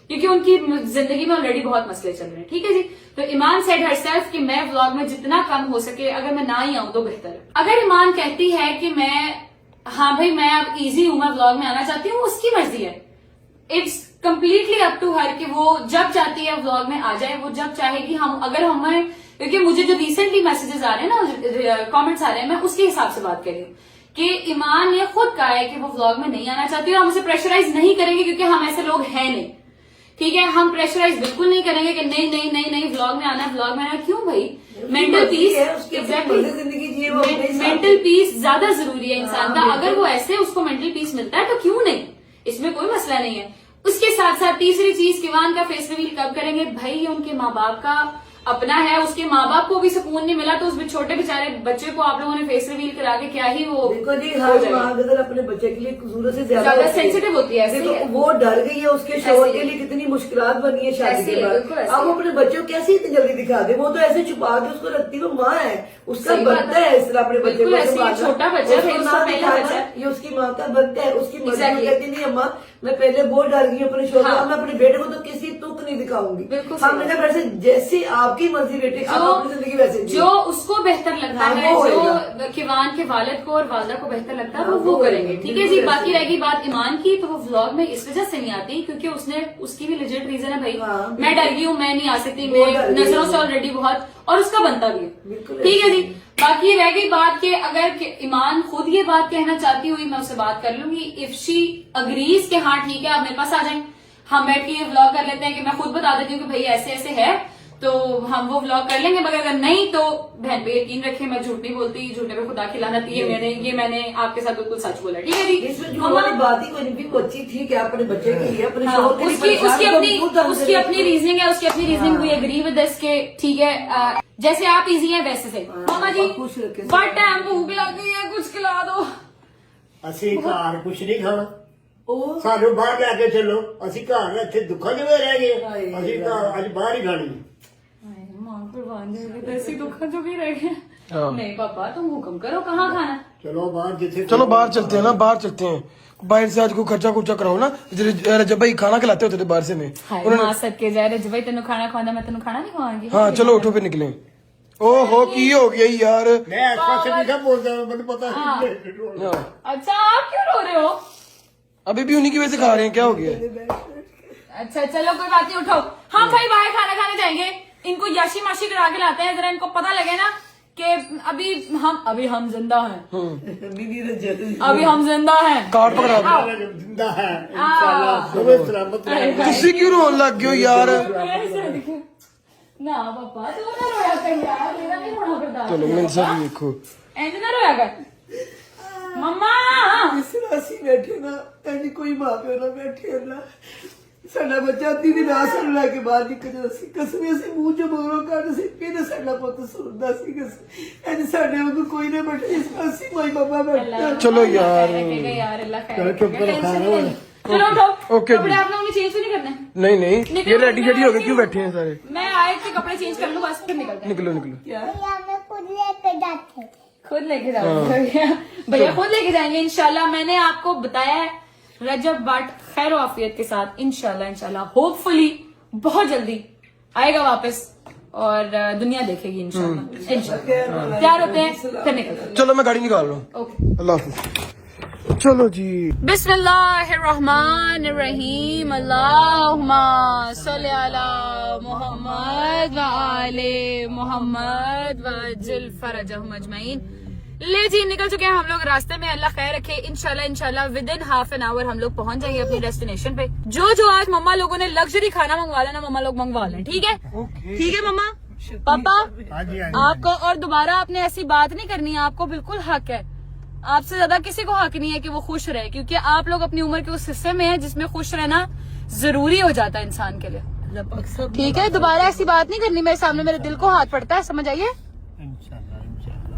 क्योंकि उनकी जिंदगी में ऑलरेडी बहुत मसले चल रहे हैं, ठीक है जी। तो ईमान सेड हरसेल्फ कि मैं व्लॉग में जितना कम हो सके अगर मैं ना ही आऊं तो बेहतर है। अगर ईमान कहती है कि हाँ भाई मैं अब इजी हूं, मैं व्लॉग में आना चाहती हूँ, उसकी मर्जी है, it's completely up to her कि वो जब चाहती है व्लॉग में आ जाए, वो जब चाहेगी। अगर हमें, क्योंकि मुझे जो रिसेंटली मैसेजेस आ रहे हैं ना, कमेंट्स आ रहे हैं, मैं उसके हिसाब से बात कर रही हूँ कि ईमान ने खुद कहा है कि वो व्लॉग में नहीं आना चाहती और हम उसे प्रेशराइज नहीं करेंगे क्योंकि हम ऐसे लोग हैं नहीं, ठीक है। हम प्रेशराइज बिल्कुल नहीं करेंगे कि नहीं नहीं नहीं नहीं व्लॉग में आना, व्लॉग में आना। क्यों भाई, मेंटल पीस, मेंटल पीस ज्यादा जरूरी है इंसान का। अगर वो ऐसे उसको मेंटल पीस मिलता है तो क्यों नहीं, इसमें कोई मसला नहीं है। उसके साथ साथ तीसरी चीज, किवान का फेस रिवील कब करेंगे भाई, ये उनके माँ बाप का अपना है, उसके माँ बाप को भी सुकून नहीं मिला तो उस छोटे बेचारे बच्चे को आप लोगों ने फेस रिवील करा के क्या ही वो, देखो जी, हर माँ अगर अपने बच्चे के लिए जरूरत से ज्यादा सेंसिटिव होती है, ऐसे ही है। वो डर गई है, उसके शौहर के लिए कितनी मुश्किलात बनी है शादी के बाद। अब वो अपने बच्चों को कैसे इतनी जल्दी दिखा दे, वो तो ऐसे छुपा के उसको रखती, वो माँ है, उसका बनता है इस तरह अपने बच्चे को, छोटा बच्चा है, ये उसकी माँ का बनता है। उसकी मर्जी कहती नहीं अम्मा मैं पहले बहुत डर गई अपने शौहर, मैं अपने बेटे को तो किसी तुक नहीं दिखाऊंगी। हमने कहा वैसे जैसे आपकी मर्जी बेटे, आप अपनी जिंदगी वैसे जो उसको बेहतर लगता है, जो किवान के वालिद को और वालदा को बेहतर लगता है वो करेंगे, ठीक है जी। बाकी रहेगी बात ईमान की, तो वो व्लॉग में इस वजह से नहीं आती क्योंकि उसकी भी लेजिट रीजन है भाई, मैं डर गई हूँ, मैं नहीं आ सकती, मैं नजरों से ऑलरेडी बहुत, और उसका बनता भी है, ठीक है जी। बाकी रह गई बात कि अगर ईमान खुद ये बात कहना चाहती हुई, मैं उससे बात कर लूंगी, इफ शी अग्रीज के हाँ ठीक है आप मेरे पास आ जाएं, हम बैठ के ये व्लॉग कर लेते हैं कि मैं खुद बता देती हूँ कि भाई ऐसे ऐसे है, तो हम वो व्लॉग कर लेंगे। मगर अगर नहीं तो बहन पे यकीन रखें, मैं झूठ नहीं बोलती, झूठे पे खुदा की लानत, मैंने आपके साथ बिल्कुल सच बोला, ठीक है जी। इसमें जो हमारी बात ही कोई नहीं, वो अच्छी ठीक है अपने बच्चे के लिए, अपने हाँ, उसकी अपनी रीजनिंग है, उसकी अपनी reasoning, we agree with this के ठीक है, जैसे आप इजी हैं वैसे से। मामा जी बट टाइम भूख लग गई है, कुछ खिला दो। ਅਸੀਂ ਘਰ ਕੁਛ ਨਹੀਂ ਖਾਣਾ, ਸਾਨੂੰ ਬਾਹਰ ਲੈ ਕੇ ਚੱਲੋ, ਅਸੀਂ ਘਰ ਇੱਥੇ ਦੁੱਖਾਂ ਦੇ ਵਿੱਚ ਰਹਿ ਗਏ, ਅਸੀਂ ਘਰ ਅੱਜ ਬਾਹਰ ਹੀ ਖਾਣੀ। माँ कुर्बान जाएगी, ऐसी दुखा जो भी रह गए। नहीं पापा तुम हुक्म करो, कहाँ खाना? चलो बाहर जिथे, चलो बाहर चलते हैं ना, बाहर चलते हैं, बाहर से आज को खर्चा खुर्चा कराओ ना। जब भाई खाना खिलाते होते थे बाहर से में, माँ सदके जाए रज भाई, तेन खाना खवाना, मैं तेन खाना नहीं खवाऊंगी। हाँ चलो उठो फिर निकले। ओहो की हो गया यार, मैं इस पासे नहीं था बोलता, मुझे पता नहीं। अच्छा आप क्यों रो रहे हो? अभी भी उन्हीं की वजह से खा रहे हैं, क्या हो गया? अच्छा चलो कोई बात नहीं, उठो। हाँ भाई बाहर खाना खाने जाएंगे, इनको याशी माशी करा के लाते हैं, जरा इनको पता लगे ना कि अभी हम जिंदा हैं, अभी हम जिंदा हैं। कार्ड पकड़ा जिंदा है इंशाल्लाह, सुबह सलामत रहेगा। तुसी क्यों रोन लग गए हो यार? ना पापा तू ना रोया कर यार, मेरा नहीं होना बर्दाश्त। चलो मेरे साथ देखो, ऐसे ना रोया कर मम्मा। जिस तरह ਅਸੀਂ बैठे ना ऐसी कोई माँ प्यो ना बैठे ना, ਸਾਡਾ ਬੱਚਾ ਅੱਧੀ ਦੀ ਰਾਤ ਸਾਨੂੰ ਲੈ ਕੇ ਬਾਹਰ ਨਿਕਲ ਜਾਂਦਾ ਸੀ, ਕਸਮੇ ਅਸੀਂ ਮੂੰਹ ਚੋਂ ਮਗਰੋਂ ਕੱਢ ਸੀ ਕਿਤੇ ਸਾਡਾ ਪੁੱਤ ਸੁਣਦਾ ਸੀ, ਐਂ ਸਾਡੇ ਵਾਂਗੂ ਕੋਈ ਨਾ ਬੈਠੇ, ਇਸ ਅਸੀਂ ਕੋਈ ਬਾਬਾ ਬੈਠਾ। चलो यार यार अल्लाह खैर चलो चुप करो, खाना चलो उठो। ओके कपड़े जी। आप लोगों ने चेंज तो नहीं करने? नहीं नहीं, निकलो, ये रेडी निकलो, शेडी हो गए, निकलो। क्यों बैठे हैं सारे? मैं आए थे कपड़े चेंज कर लूँ बस, फिर निकलते हैं। निकलो निकलो। खुद लेके जाओगे भैया, खुद लेके जाएंगे इंशाल्लाह। मैंने आपको बताया है रजब बट खैर आफियत के साथ इंशाल्लाह होपफुली बहुत जल्दी आएगा वापस और दुनिया देखेगी इंशाल्लाह। तैयार होते हैं, फिर निकलते हैं। चलो मैं गाड़ी निकाल रहा हूँ। ओके, अल्लाह हाफिज। चलो जी। बिस्मिल्लाहिर्रहमानिर्रहीम। अल्लाहुम्मा सल्ली अला मुहम्मद व आले मुहम्मद व अज्जिल फरजहुम अजमईन। ले जी, निकल चुके हैं हम लोग रास्ते में। अल्लाह खैर रखे। इंशाल्लाह with in half an hour हम लोग पहुंच जाएंगे अपनी डेस्टिनेशन पे। जो आज मम्मा लोगों ने लग्जरी खाना मंगवा लेना, मम्मा लोग मंगवा लें, ठीक है? ठीक है मम्मा, पापा आपको, और दोबारा आपने ऐसी बात नहीं करनी है। आपको बिल्कुल हक है, आपसे ज्यादा किसी को हक नहीं है कि वो खुश रहे, क्योंकि आप लोग अपनी उम्र के उस हिस्से में हैं जिसमें खुश रहना जरूरी हो जाता है इंसान के लिए। ठीक है, दोबारा ऐसी बात नहीं करनी मेरे सामने, मेरे दिल को हाथ पड़ता है, समझ आइए?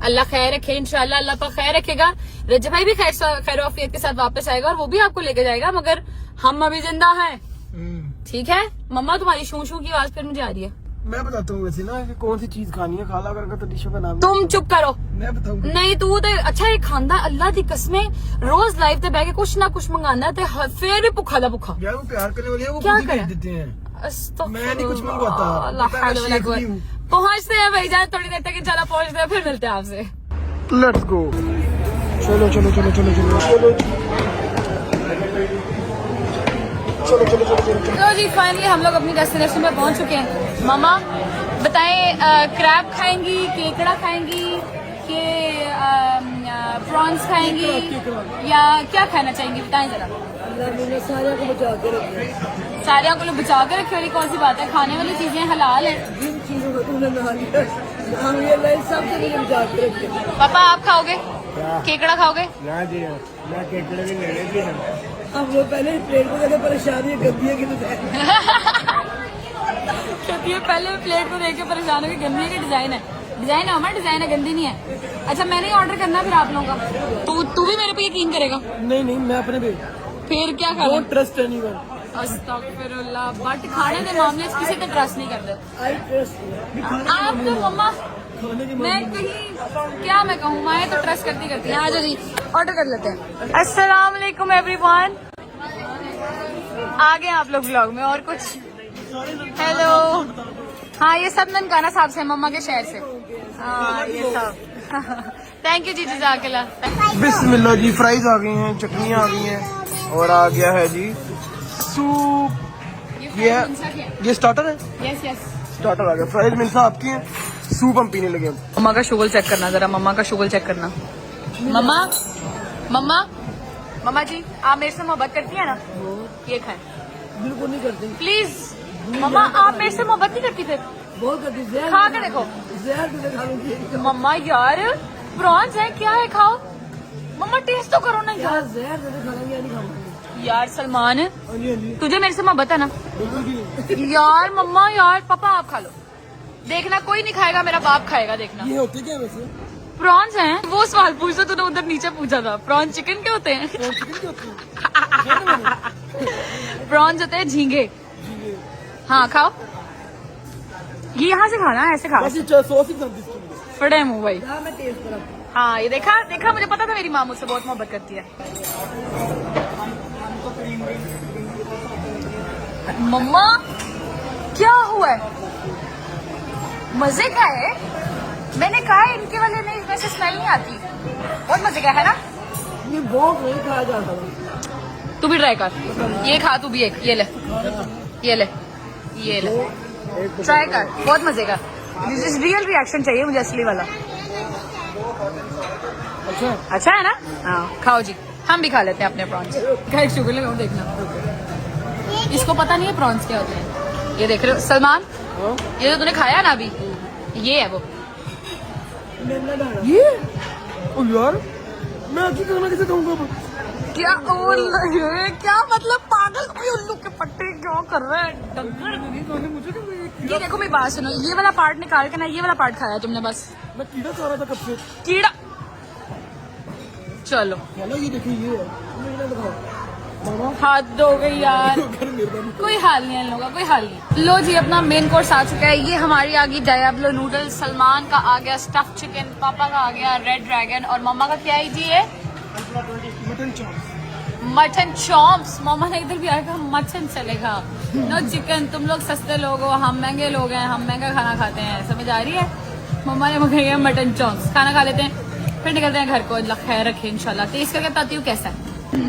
अल्लाह खैर रखे, इंशाल्लाह अल्लाह पाक खैर रखेगा। रजब भाई भी खैर आफियत के साथ वापस आएगा और वो भी आपको लेके जाएगा, मगर हम अभी जिंदा हैं, ठीक है? मम्मा तुम्हारी शू शू की आवाज फिर मुझे आ रही है। मैं बताता हूँ वैसे ना कि कौन सी चीज खानी है, खाला करके तो डिशों का नाम। तुम चुप करो। मैं बताऊँ। नहीं तू तो अच्छा ये खांदा, अल्लाह दी कसमें रोज लाइफ ते बह के कुछ ना कुछ मंगाना ते फिर भी भुखा दा भुखा। यार वो प्यार करने वाले हैं, वो क्या खुद ही करें? भेज देते हैं। अस्तगफुरुल्लाह। मैं नहीं कुछ मंगवाता। अल्लाह पता है, हौला वला शेख कुव्वत। नहीं हूँ। पहुंचते हैं भाईजान, थोड़ी देर तक इंशाल्लाह पहुंचते हैं, फिर मिलते हैं आपसे। Let's go. चलो चलो चलो चलो चलो चलो चलो चलो चलो चलो। तो जी फाइनली हम लोग अपनी डेस्टिनेशन पे पहुंच चुके हैं। मामा बताएं, क्रैब खाएंगी, केकड़ा खाएंगी कि प्रॉन्स खाएंगी या क्या खाना चाहेंगी, बताएं जरा। सारे को बचा के रखे, सारे को लोग बचा के रखे वाली कौन सी बात है? खाने वाली चीजें हलाल है। जिन चीजों को तूने नहा लिया, हम ये लाइन सब के लिए बचा के रखे। पापा आप खाओगे केकड़ा खाओगे? ना जी, मैं केकड़े भी लेने भी ना। हम लोग पहले प्लेट को कहते परेशानी है, गंदी है कि क्योंकि ये पहले प्लेट को देख के परेशान हो गई, गंदी की डिजाइन है। डिजाइन है हमारा, डिजाइन है, गंदी नहीं है। अच्छा मैंने ही ऑर्डर करना फिर आप लोगों का। तू भी मेरे पे यकीन करेगा? नहीं नहीं, मैं अपने पे फिर क्या खाना? Don't trust anyone. अस्तगफिरुल्लाह, बट खाने के मामले में किसी पे ट्रस्ट नहीं करते आई ट्रस्ट। आप तो मम्मा, मैं कहीं क्या मैं कहूँ, मैं तो ट्रस्ट करती हैं। आ जाओ जी, ऑर्डर कर लेते हैं। अस्सलाम वालेकुम एवरीवन, आ गए आप लोग ब्लॉग में। और कुछ? हेलो, हाँ ये सब ननकाना साहब से, मम्मा के शहर से। हाँ ये सब थैंक यू जी, जज़ाकल्लाह। बिस्मिल्लाह जी, फ्राइज आ गई हैं, चटनियाँ आ गई हैं और आ गया है जी सूप। ये स्टार्टर है, यस यस। स्टार्टर आ गया। फ्राइज मिलता आपकी है, सूप हम पीने लगे। मम्मा का शुगल चेक करना जरा, मम्मा का शुगल चेक करना। मम्मा मम्मा मम्मा जी, आप मेरे से मोहब्बत करती है ना? ये खाएं। बिल्कुल नहीं करते, प्लीज मम्मा, आप मेरे से मोहब्बत नहीं करती? फिर बहुत करती। जहर खा के देखो। जहर तुझे खा लूंगी। मम्मा यार प्रॉन्स है, क्या है, खाओ मम्मा, टेस्ट तो करो ना यार। जहर तुझे खा लूंगी या नहीं खाऊंगी? यार सलमान, हाँ जी हाँ जी, तुझे मेरे से मोहब्बत है ना? बिल्कुल भी नहीं। यार मम्मा, यार पापा आप खा लो, देखना कोई नहीं खाएगा, मेरा बाप खाएगा, देखना। ये होते क्या वैसे? प्रॉन्स हैं? वो सवाल पूछ रहे तूने उधर नीचे पूछा था। प्रॉन्स चिकन के होते हैं? चिकन के होते हैं? प्रॉन्स होते हैं झींगे। हाँ खाओ, ये यहाँ से खाना है, ऐसे खा। बस ये सॉस ही बनती है इसके लिए। फटे मुंह भाई। हाँ मैं टेस्ट करा। हाँ ये देखा देखा, मुझे पता था मेरी माँ मुझसे बहुत मोहब्बत करती है। मम्मा क्या हुआ है? मजे का है, मैंने कहा है इनके वाले में वैसे स्मेल नहीं आती, बहुत मजे का है ना? ये बहुत नहीं खाया जाता। तू भी ट्राई कर, ये खा तू भी एक, ये ले ये ले ये ले, ट्राई कर, बहुत मजे का। रियल रिएक्शन चाहिए मुझे, असली वाला। अच्छा है ना? हाँ खाओ जी, हम भी खा लेते हैं अपने प्रॉन्स। शुगर लगाओ, देखना इसको पता नहीं है प्रॉन्स क्या होते हैं। ये देख रहे हो सलमान, ये जो तूने खाया ना अभी, ये है वो। ये ओ यार, मैं आगे खाना कैसे खाऊंगा? क्या क्या मतलब, पागल उल्लू के पट्टे क्या कर रहे हैं डंगर। ये देखो मेरी बात सुनो, ये वाला पार्ट निकाल के ना ये वाला पार्ट खाया तुमने बस। मैं कीड़ा खा रहा था कब से। कीड़ा, चलो चलो ये देखिए, ये है, मुझे ना दिखाओ। हाथ धो गई यार। कोई हाल नहीं है इन लोगों का, कोई हाल नहीं। लो जी, अपना मेन कोर्स आ चुका है। ये हमारी आ गई डायब्लो नूडल्स, सलमान का आ गया स्टफ चिकन, पापा का आ गया रेड ड्रैगन, और मम्मा का क्या है जी? ये मटन चॉम्प्स। मम्मा ने इधर भी आएगा मटन चलेगा, नो चिकन। तुम लोग सस्ते लोग हो, हम महंगे लोग हैं, हम महंगा खाना खाते हैं, समझ आ रही है? मम्मा ने मंगाई मटन चॉम्प्स, खाना खा लेते हैं फिर निकलते हैं घर को। अल्लाह खैर रखे इंशाल्लाह। टेस्ट करके बताती हूँ कैसा है।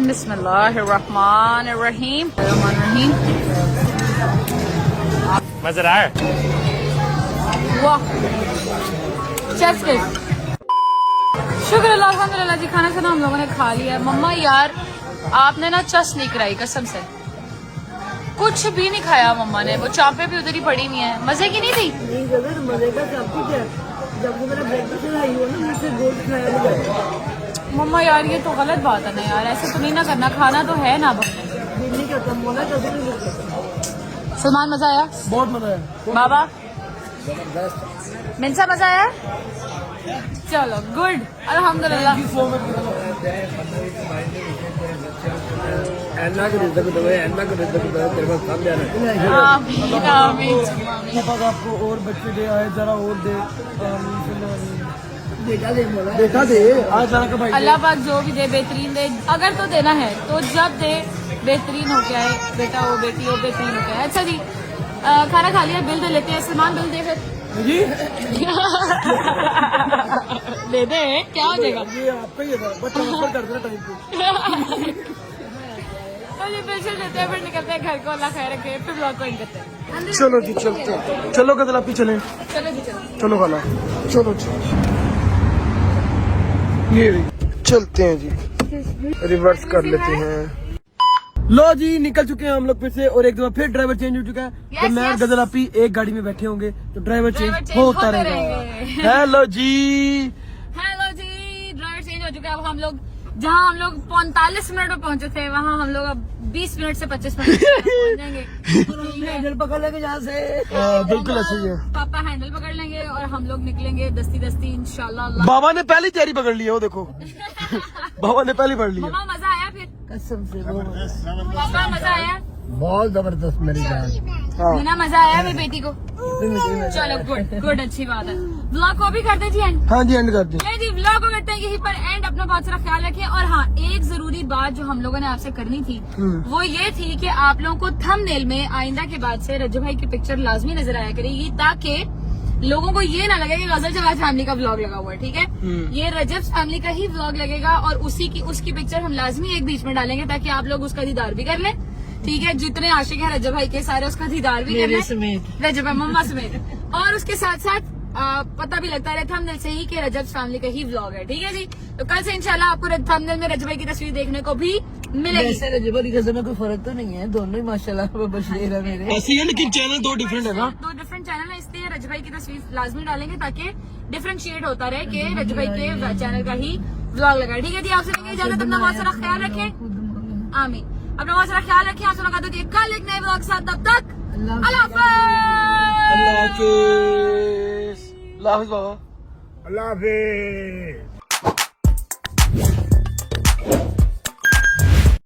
बिस्मिल्लाहिर्रहमानिर्रहीम। मजेदार। वाह, शेफ्स किस। शुक्र अल्लाह, अल्हम्दुलिल्लाह जी। खाना खाना हम लोगों ने खा लिया। मम्मा यार आपने ना चस नहीं कराई कसम से, कुछ भी नहीं खाया मम्मा ने। वो चापे भी उधर ही पड़ी नहीं है, मजे की नहीं थी। नहीं गदर, मजे का सब कुछ है। जब वो मेरा ब्रेकफास्ट आई हो ना, मुझसे गोश्त खाया नहीं जाता। मम्मा यार ये तो गलत बात है ना यार, ऐसे तो नहीं ना करना, खाना तो है ना। दिल नहीं करता, मोला कभी नहीं लगता। सलमान मजा आया? बहुत मजा है बाबा मिनसा मजा आया? चलो गुड, अल्हम्दुलिल्लाह। ऐना को रिज़्क़ दो, ऐना को रिज़्क़ दो, तेरे पास कम जाना है। आमीन आमीन। पापा आपको और बच्चे दे, आए जरा और दे। बेटा दे मोला, बेटा दे, आज जरा का भाई दे। अल्लाह पाक जो भी दे बेहतरीन दे। अगर तो देना है तो जब दे बेहतरीन हो के आए, बेटा हो बेटी हो बेहतरीन हो के आए। अच्छा जी, खाना खा लिया, बिल दे लेते हैं। सलमान बिल दे फिर। जी दे दे, क्या हो जाएगा? ये आपका ही है, बस ट्रांसफर कर देना टाइम पे। तो ये बिल देते हैं, फिर निकलते हैं घर को। अल्लाह खैर रखे, फिर ब्लॉग को एंड करते हैं। चलो जी चलते हैं। चलो गदलापी चले, चलो जी चलो। चलो खाला, चलो जी। ये चलते हैं जी, रिवर्स कर लेते हैं। लो जी, निकल चुके हैं हम लोग फिर से, और एक दफा फिर ड्राइवर चेंज हो चुका है। तो मैं और गदलापी एक गाड़ी में बैठे होंगे तो ड्राइवर चेंज होता रहेगा। हेलो जी, हेलो जी, ड्राइवर चेंज हो चुका है। अब हम लोग जहाँ हम लोग 45 मिनट में पहुंचे थे, वहाँ हम लोग अब 20 मिनट से 25 मिनट में पहुंच जाएंगे। हैंडल पकड़ लेके यहाँ से। बिल्कुल ऐसे ही है। पापा हैंडल पकड़ लेंगे और हम लोग निकलेंगे दस्ती दस्ती इंशाल्लाह। अल्लाह। बाबा ने पहली तैयारी पकड़ ली है, वो देखो। बाबा ने पहली पकड़ ली है। मम्मा मजा आया फिर? कसम से पापा मजा आया? बहुत जबरदस्त मेरी जान। मीना मजा आया मेरी बेटी को? चलो गुड गुड, अच्छी बात है। व्लॉग को भी करते जी एंड? हाँ जी, एंड कर दी। नहीं जी, व्लॉग को करते हैं यहीं पर एंड। अपना बहुत सारा ख्याल रखें। और हाँ, एक जरूरी बात जो हम लोगों ने आपसे करनी थी वो ये थी कि आप लोगों को थंबनेल में आइंदा के बाद से रज्जू भाई की पिक्चर लाजमी नजर आया करेगी, ताकि लोगों को ये ना लगे कि गजल जवाब फैमिली का व्लॉग लगा हुआ है। ठीक है, ये रजब फैमिली का ही व्लॉग लगेगा और उसकी पिक्चर हम लाजमी एक बीच में डालेंगे ताकि आप लोग उसका दीदार भी कर लें। ठीक है, जितने आशिक हैं रजब भाई के सारे उसका दीदार भी कर लें, रजब मम्मा समेत। और उसके साथ साथ पता भी लगता रहे थंबनेल से ही कि रजब फैमिली का ही व्लॉग है। ठीक है जी, तो कल से इंशाल्लाह आपको थंबनेल में रजब भाई की तस्वीर देखने को भी मिलेगी। वैसे रजब और गजल में कोई फर्क तो नहीं है, दोनों ही माशाल्लाह बशेर है मेरे। ऐसे ही है, लेकिन चैनल दो डिफरेंट है ना। दो डिफरेंट चैनल है, इसलिए रजब भाई की तस्वीर लाजमी डालेंगे ताकि डिफरेंशिएट होता रहे कि रजब भाई के चैनल का ही व्लॉग लगा। ठीक है जी, आपसे लेंगे इजाजत। अपना बहुत सारा ख्याल रखें। आमीन। अपना बहुत सारा ख्याल रखें। आपसे लगा दो कि कल एक नए व्लॉग के साथ, तब तक अल्लाह हाफिज़। अल्लाह हाफिज़। अल्लाह हाफिज़ बाबा। अल्लाह हाफिज़।